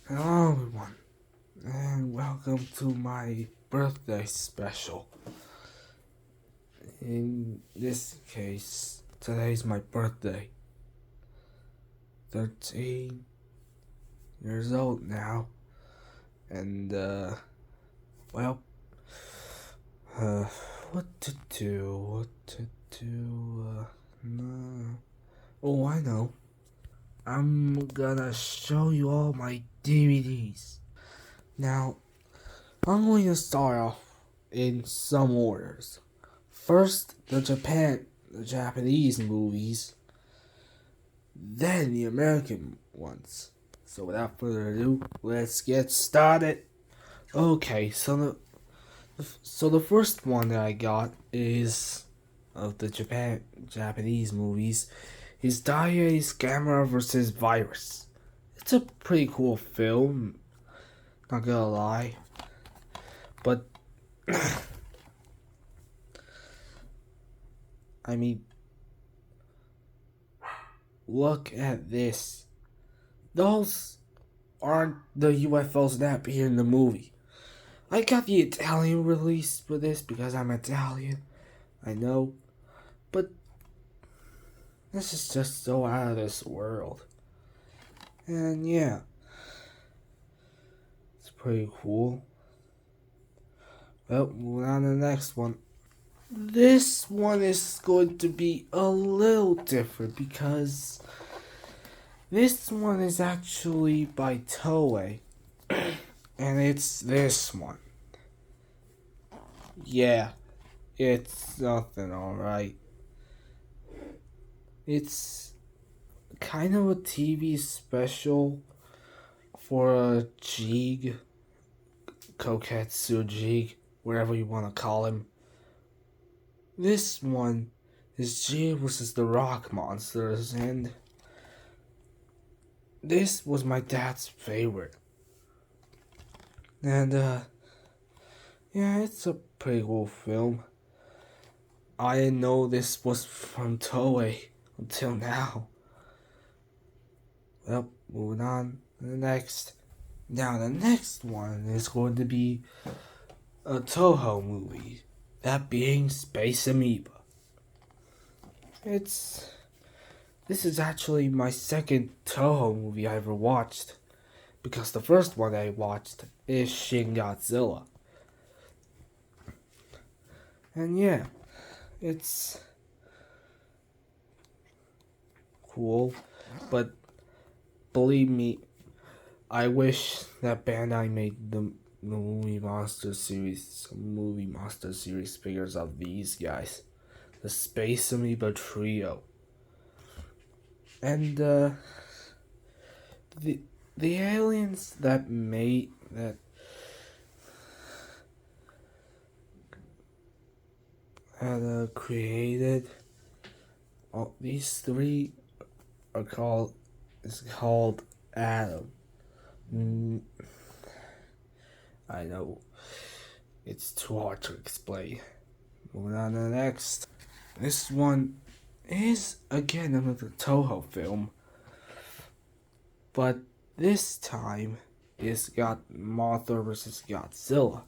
Hello everyone, and welcome to my birthday special. In this case, today's my birthday. 13 years old now, and well, uh, what to do, no. Oh, I know. I'm gonna show you all my DVDs. Now, I'm going to start off in some orders. First, the Japanese movies, then the American ones. So without further ado, let's get started. Okay, so the first one that I got is of the Japanese movies is Daiei Scammer vs. Virus. It's a pretty cool film, not gonna lie. But I mean, look at this. Those aren't the UFOs that appear in the movie. I got the Italian release for this because I'm Italian. I know. But this is just so out of this world. And yeah, it's pretty cool. Well, moving on to the next one. This one is going to be a little different because this one is actually by Toei. And it's this one. Yeah, it's nothing, alright. It's kind of a TV special for a jig, koketsu jig, whatever you want to call him. This one is Jig versus the Rock Monsters, and this was my dad's favorite. And yeah, it's a pretty cool film. I didn't know this was from Toei until now. Well, moving on to the next. Now, the next one is going to be a Toho movie, that being Space Amoeba. This is actually my second Toho movie I ever watched, because the first one I watched is Shin Godzilla. And yeah, it's cool, but believe me, I wish that Bandai made the movie Monster series figures of these guys, the Space Amoeba Trio, and the aliens that had created all these three are called Adam. I know it's too hard to explain. Moving on to the next. This one is again another Toho film, but this time it's got Mothra vs. Godzilla.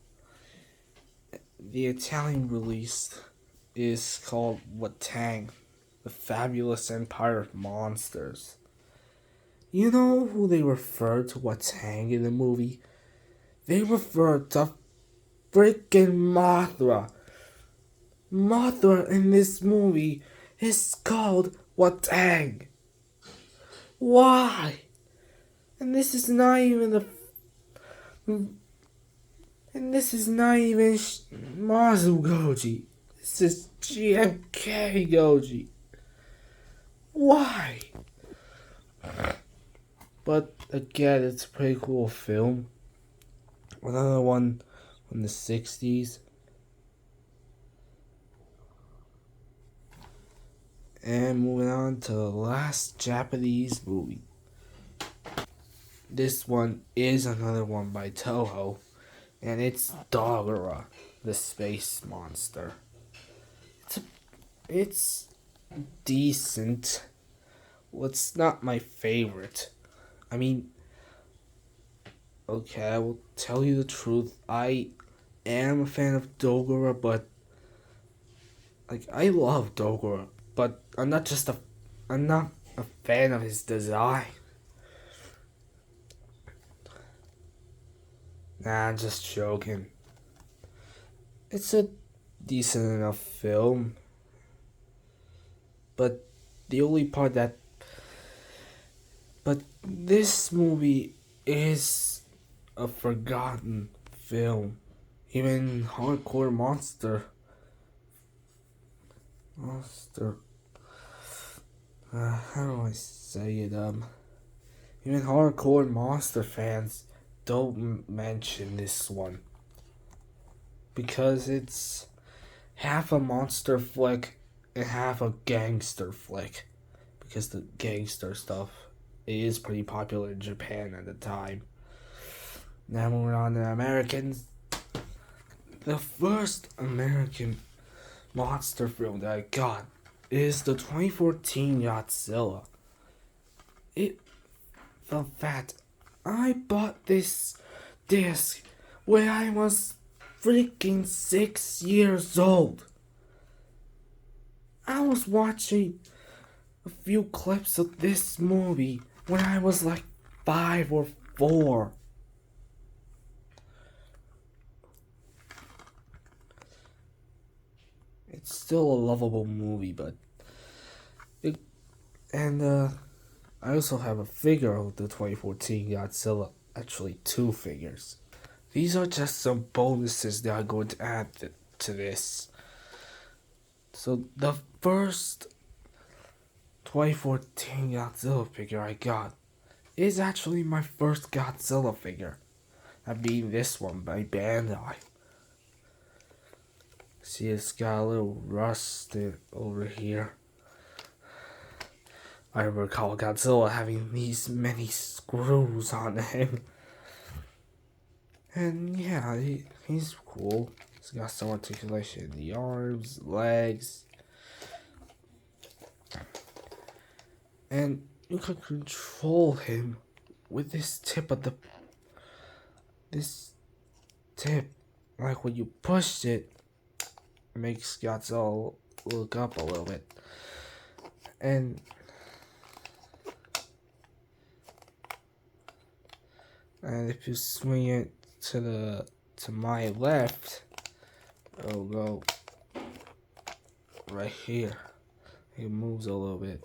The Italian release is called Watang, the Fabulous Empire of Monsters. You know who they refer to Watang in the movie? They refer to freaking Mothra. Mothra in this movie is called Watang. Why? And this is not even Mazu Goji. This is GMK Goji. Why? But again, it's a pretty cool film. Another one from the 60s. And moving on to the last Japanese movie. This one is another one by Toho, and it's Dogora, the space monster. It's decent. Well, it's not my favorite. I mean, Okay, I will tell you the truth. I am a fan of Dogora, but I love Dogora, but I'm not a fan of his design. Nah, I'm just joking. It's a decent enough film, but the only part that but this movie is a forgotten film. Even hardcore monster. How do I say it? Even hardcore monster fans don't mention this one because it's half a monster flick and half a gangster flick. Because the gangster stuff is pretty popular in Japan at the time. Now moving on to Americans. The first American monster film that I got is the 2014 Godzilla. The fact I bought this disc when I was freaking 6 years old. I was watching a few clips of this movie when I was like 5 or 4. It's still a lovable movie, but I also have a figure of the 2014 Godzilla. Actually, 2 figures. These are just some bonuses that I'm going to add to this. So the first 2014 Godzilla figure I got is actually my first Godzilla figure. That being this one by Bandai. See, it's got a little rust over here. I recall Godzilla having these many screws on him. And yeah, he's cool. He's got some articulation in the arms, legs. And you can control him with this tip. Like when you push it, it makes Godzilla look up a little bit. And if you swing it to my left, it'll go right here. It moves a little bit.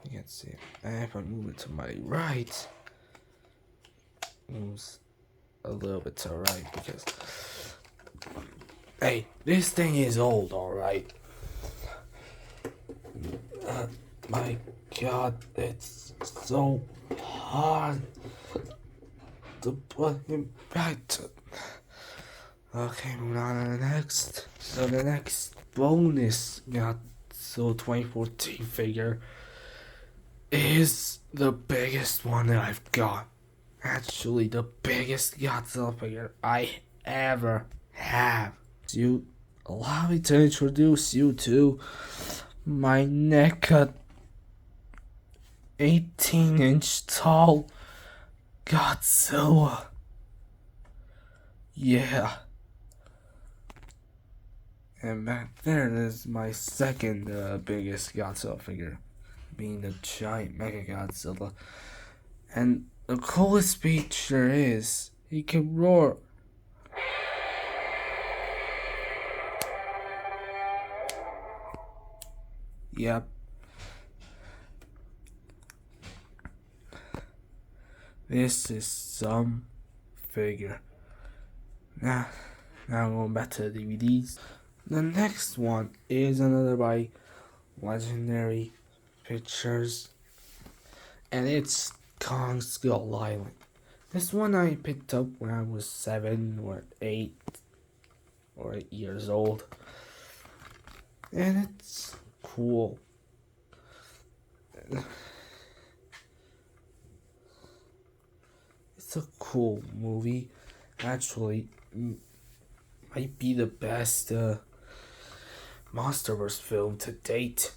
You can see it. And if I move it to my right, it moves a little bit to the right because hey, this thing is old, alright. My god, it's so hard to put him back to. Okay, moving on to the next. So the next bonus so 2014 figure is the biggest one that I've got. Actually, the biggest Godzilla figure I ever have. You allow me to introduce you to my NECA 18-inch tall Godzilla. Yeah. And back there is my second biggest Godzilla figure, being the giant Mega Godzilla. And the coolest feature is he can roar. Yep. This is some figure. Now going back to the DVDs. The next one is another by Legendary Pictures, and it's Kong Skull Island. This one I picked up when I was 7 or 8 years old, and it's cool. It's a cool movie. Actually, might be the best Monsterverse film to date.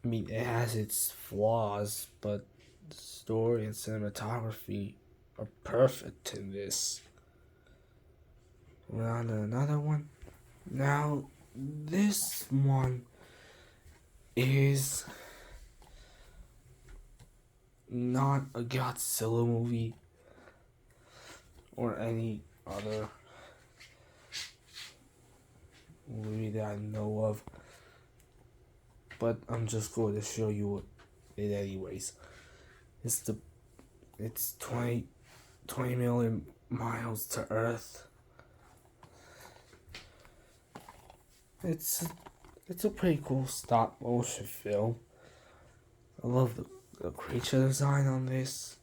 I mean, it has its flaws, but The story and cinematography are perfect in this. We're on to another one. Now, this one is not a Godzilla movie or any other movie that I know of, but I'm just going to show you it anyways. It's 20 million miles to Earth. It's a pretty cool stop motion film. I love the creature design on this.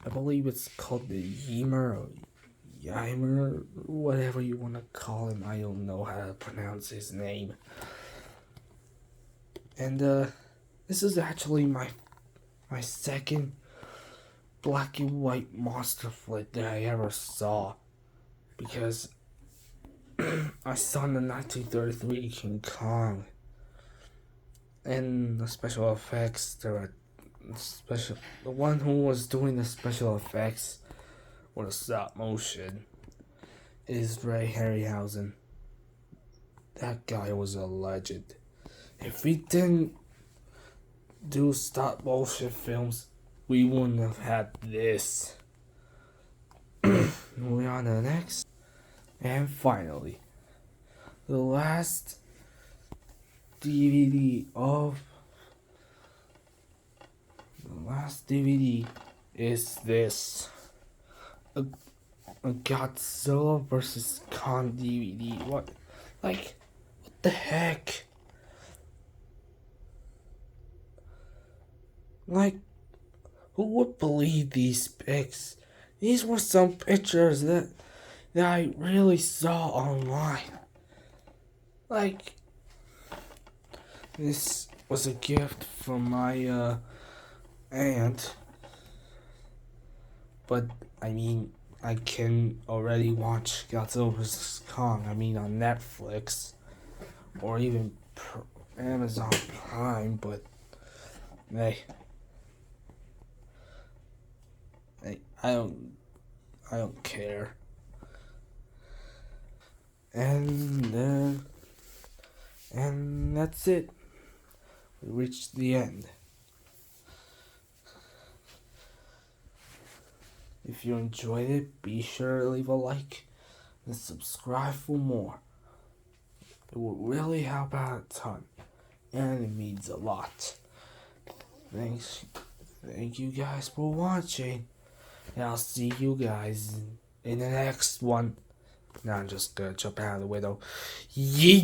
I believe it's called the Ymir or Ymir, whatever you want to call him. I don't know how to pronounce his name. And this is actually my second black and white monster flick that I ever saw, because I saw the 1933 King Kong, and the special effects. The one who was doing the special effects or the stop motion is Ray Harryhausen. That guy was a legend. If he didn't do stop motion films, we wouldn't have had this. Moving on to the next. And finally, the last DVD is this. A Godzilla vs. Kong DVD. What the heck? Who would believe these pics? These were some pictures that I really saw online. This was a gift from my aunt. But I can already watch Godzilla vs. Kong. On Netflix or even Amazon Prime. But hey, I don't care. And that's it. We reached the end. If you enjoyed it, be sure to leave a like and subscribe for more. It will really help out a ton, and it means a lot. Thank you guys for watching, and I'll see you guys in the next one. Now I'm just gonna jump out of the window. Yeet!